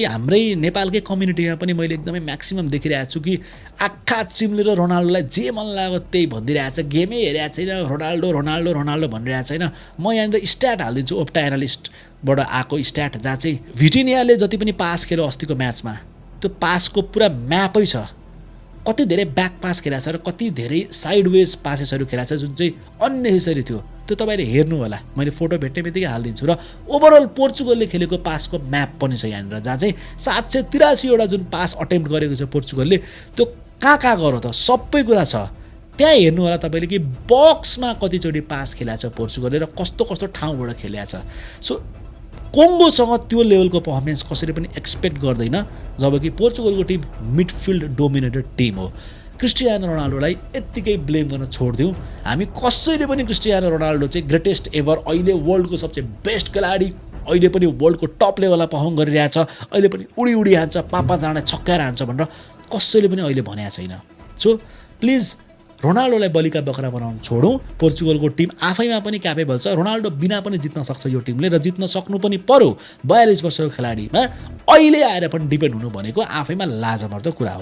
हाम्रै नेपालकै कम्युनिटीमा पनि मैले एकदमै म्याक्सिमम देखिरहेको छु कि आँखा चिम्लेर रोनाल्डोलाई जे मन लाग्यो त्यही भनिदिइरहेको छ, गेमै हेरेको छैन, रोनाल्डो रोनाल्डो रोनाल्डो भनिरहेको छैन। म यहाँनिर स्ट्याट हालिदिन्छु, ओप्टा एनालिस्टबाट आएको स्ट्याट, जहाँ चाहिँ भिटिनियाले जति पनि पास खेल्यो अस्तिको म्याचमा त्यो पासको पुरा म्यापै छ, कति धेरै ब्याक पास खेलाएको छ र कति धेरै साइडवेज पासेसहरू खेलाएको छ जुन चाहिँ अननेसेसरी थियो। त्यो तपाईँले हेर्नु होला, मैले फोटो भेट्ने बित्तिकै हालिदिन्छु। र ओभरअल पोर्चुगलले खेलेको पासको म्याप पनि छ यहाँनिर, जहाँ चाहिँ 783वटा जुन पास अटेम्प्ट गरेको छ पोर्चुगलले, त्यो कहाँ गऱ्यो त, सबै कुरा छ त्यहाँ हेर्नु होला तपाईँले कि बक्समा कतिचोटि पास खेलाएको छ पोर्चुगलले र कस्तो कस्तो ठाउँबाट खेलेको छ। सो कङ्गोसँग त्यो लेभलको पर्फर्मेन्स कसैले पनि एक्सपेक्ट गर्दैन, जबकि पोर्चुगलको टिम मिडफिल्ड डोमिनेटेड टिम हो। क्रिस्टियानो रोनाल्डोलाई यत्तिकै ब्लेम गर्न छोडिदिउँ। हामी कसैले पनि क्रिस्टियानो रोनाल्डो चाहिँ ग्रेटेस्ट एभर, अहिले वर्ल्डको सबसे बेस्ट खेलाडी, अहिले पनि वर्ल्डको टप लेभलमा पर्फर्म गरिरहेछ, अहिले पनि उडी उडी हान्छ, पापा जाँडा छक्काएर हान्छ भनेर कसैले पनि अहिले भनेको छैन। सो प्लिज रोनाल्डोलाई बलिका बकरा बनाउन छोडौँ। पोर्चुगलको टिम आफैमा पनि क्यापेबल छ, रोनाल्डो बिना पनि जित्न सक्छ यो टिमले, र जित्न सक्नु पनि पर्यो। 42 वर्षको खेलाडीमा अहिले आएर पनि डिपेन्ड हुनु भनेको आफैमा लाजमर्दो कुरा हो।